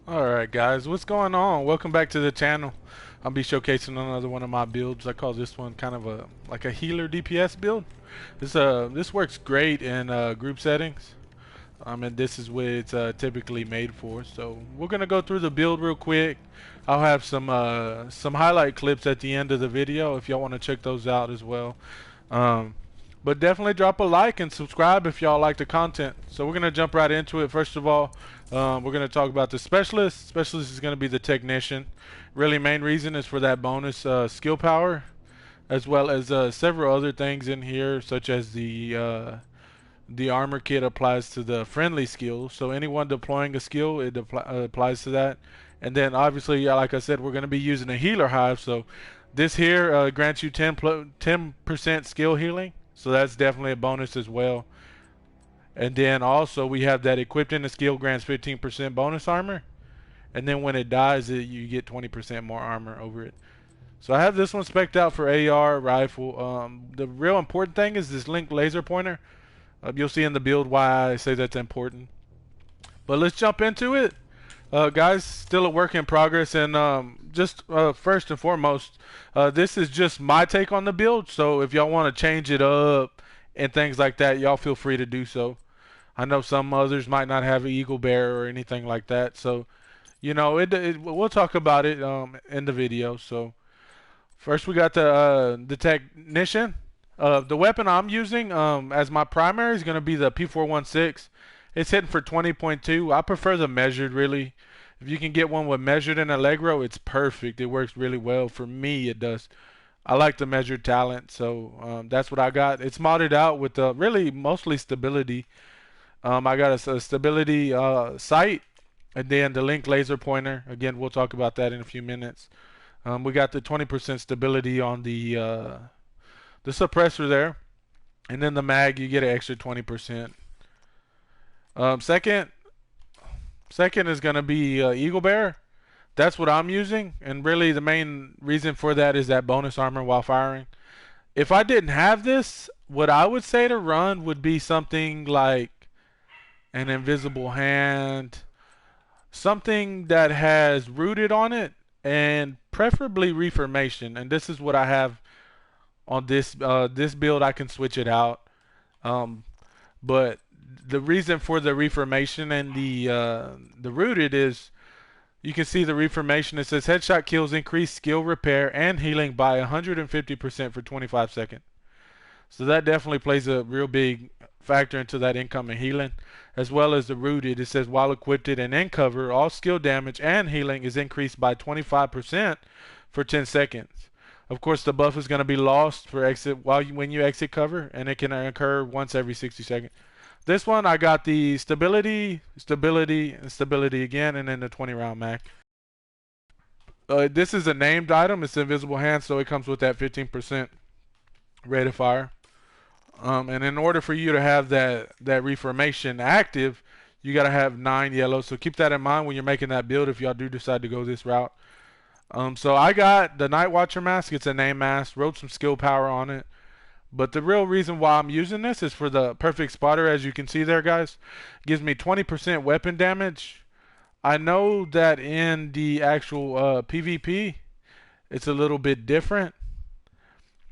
Alright guys, what's going on? Welcome back to the channel. I'll be showcasing another one of my builds. I call this one kind of a healer DPS build. This works great in group settings. And this is what it's typically made for. So we're gonna go through the build real quick. I'll have some highlight clips at the end of the video if y'all want to check those out as well. Um, but definitely drop a like and subscribe if y'all like the content. So we're gonna jump right into it. First of all, we're gonna talk about the specialist. Specialist is gonna be the technician. Really, main reason is for that bonus skill power, as well as several other things in here, such as the armor kit applies to the friendly skill, so anyone deploying a skill, it applies to that. And then obviously, yeah, like I said, we're going to be using a healer hive, so this here grants you 10% skill healing, so that's definitely a bonus as well. And then also we have that equipped in the skill grants 15% bonus armor, and then when it dies, you get 20% more armor over it. So I have this one spec'd out for AR rifle. The real important thing is this linked laser pointer. You'll see in the build why I say that's important. But let's jump into it. Guys, still a work in progress, and just first and foremost, this is just my take on the build, so if y'all want to change it up and things like that, y'all feel free to do so. I know some others might not have an eagle bear or anything like that, so you know, we'll talk about it in the video. So first we got the technician. The weapon I'm using as my primary is going to be the P416. It's hitting for 20.2. I prefer the measured, really. If you can get one with measured and Allegro, it's perfect. It works really well. For me, it does. I like the measured talent, so that's what I got. It's modded out with really mostly stability. I got a stability sight, and then the link laser pointer. Again, we'll talk about that in a few minutes. We got the 20% stability on the suppressor there, and then the mag you get an extra 20%. Second is gonna be Eagle Bear. That's what I'm using, and really the main reason for that is that bonus armor while firing. If I didn't have this, what I would say to run would be something like an invisible hand, something that has rooted on it, and preferably reformation. And this is what I have on this build. I can switch it out, but the reason for the reformation and the rooted is you can see the reformation. It says headshot kills increase skill repair and healing by 150% for 25 seconds. So that definitely plays a real big factor into that incoming healing, as well as the rooted. It says while equipped and in cover, all skill damage and healing is increased by 25% for 10 seconds. Of course, the buff is going to be lost for exit when you exit cover, and it can occur once every 60 seconds. This one, I got the stability, stability, and stability again, and then the 20 round mag. This is a named item. It's invisible hand, so it comes with that 15% rate of fire. And in order for you to have that reformation active, you got to have 9 yellow. So keep that in mind when you're making that build if y'all do decide to go this route. So I got the Night Watcher mask. It's a name mask. Wrote some skill power on it. But the real reason why I'm using this is for the perfect spotter. As you can see there, guys, it gives me 20% weapon damage. I know that in the actual PvP, it's a little bit different.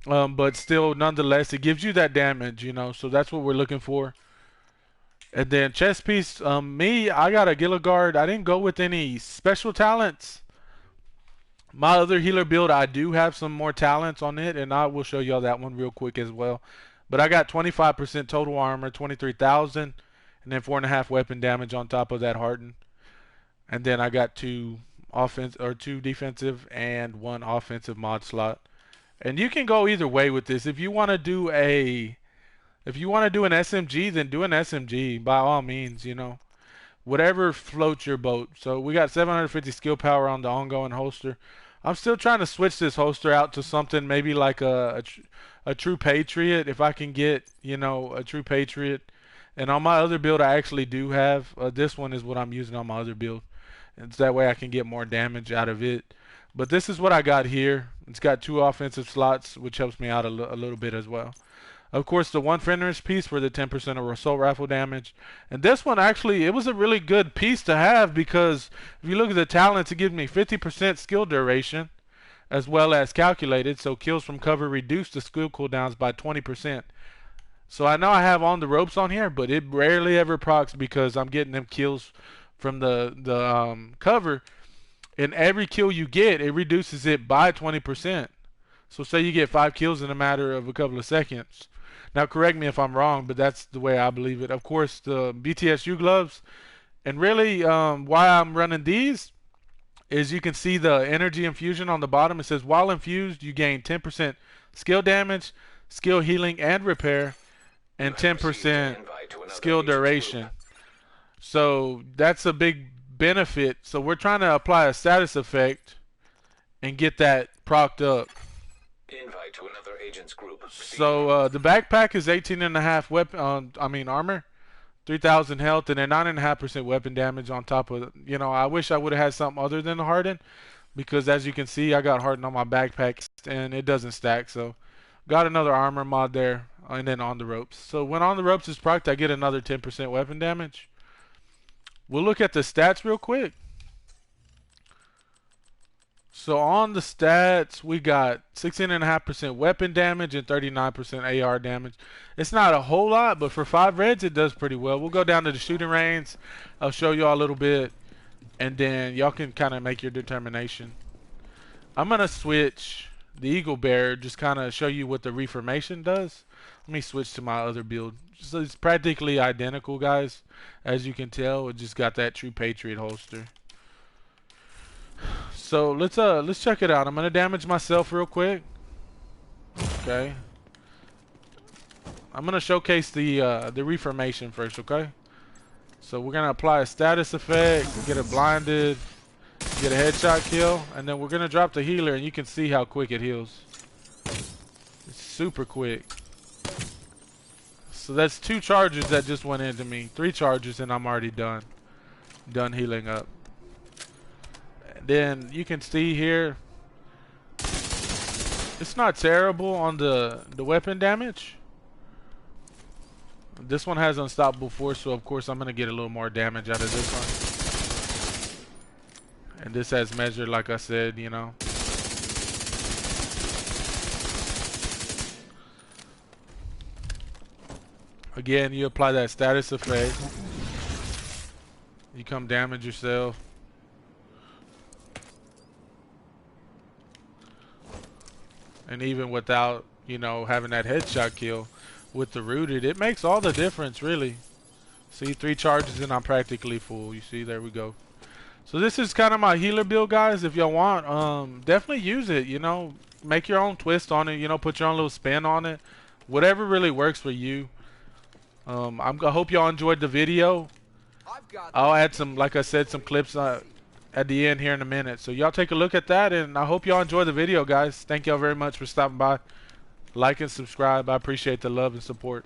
But still, nonetheless, it gives you that damage, you know. So that's what we're looking for. And then chest piece. I got a Gilligard. I didn't go with any special talents. My other healer build, I do have some more talents on it, and I will show y'all that one real quick as well. But I got 25% total armor, 23,000, and then 4.5 weapon damage on top of that hardened. And then I got two defensive and 1 offensive mod slot. And you can go either way with this. If you want to do an SMG, then do an SMG by all means, you know. Whatever floats your boat. So we got 750 skill power on the ongoing holster. I'm still trying to switch this holster out to something maybe like a true patriot, if I can get, you know, a true patriot. And on my other build, I actually do have this one is what I'm using on my other build. And that way I can get more damage out of it. But this is what I got here. It's got 2 offensive slots, which helps me out a little bit as well. Of course, the one finish piece for the 10% of assault rifle damage. And this one actually, it was a really good piece to have because if you look at the talents, it gives me 50% skill duration as well as calculated. So kills from cover reduce the skill cooldowns by 20%. So I know I have on the ropes on here, but it rarely ever procs because I'm getting them kills from the cover. And every kill you get, it reduces it by 20%. So say you get 5 kills in a matter of a couple of seconds. Now correct me if I'm wrong, but that's the way I believe it. Of course, the BTSU gloves, and really why I'm running these is you can see the energy infusion on the bottom. It says while infused, you gain 10% skill damage, skill healing and repair, and 10% skill duration. So that's a big benefit. So we're trying to apply a status effect and get that procced up. Invite to another agent's group. So the backpack is 18.5 weapon. Armor, 3,000 health, and then 9.5% weapon damage on top of. You know, I wish I would have had something other than the harden, because as you can see, I got hardened on my backpack and it doesn't stack. So got another armor mod there, and then on the ropes. So when on the ropes is procced, I get another 10% weapon damage. We'll look at the stats real quick. So on the stats, we got 16.5% weapon damage and 39% AR damage. It's not a whole lot, but for 5 reds, it does pretty well. We'll go down to the shooting range. I'll show you all a little bit, and then y'all can kind of make your determination. I'm going to switch the Eagle Bear, just kind of show you what the reformation does. Let me switch to my other build. So it's practically identical, guys. As you can tell, it just got that True Patriot holster. So let's check it out. I'm gonna damage myself real quick. Okay. I'm gonna showcase the reformation first. Okay. So we're gonna apply a status effect, get it blinded, get a headshot kill, and then we're gonna drop the healer, and you can see how quick it heals. It's super quick. So that's 2 charges that just went into me. 3 charges, and I'm already done healing up. Then you can see here it's not terrible on the weapon damage. This one has unstoppable force, so of course I'm gonna get a little more damage out of this one. And this has measured, like I said, you know. Again, you apply that status effect, you come damage yourself. And even without, you know, having that headshot kill with the rooted, it makes all the difference, really. See, 3 charges and I'm practically full. You see, there we go. So this is kind of my healer build, guys. If y'all want, definitely use it. You know, make your own twist on it. You know, put your own little spin on it. Whatever really works for you. I hope y'all enjoyed the video. I'll add some, like I said, some clips at the end here in a minute. So y'all take a look at that, and I hope y'all enjoy the video, guys. Thank y'all very much for stopping by. Like and subscribe. I appreciate the love and support.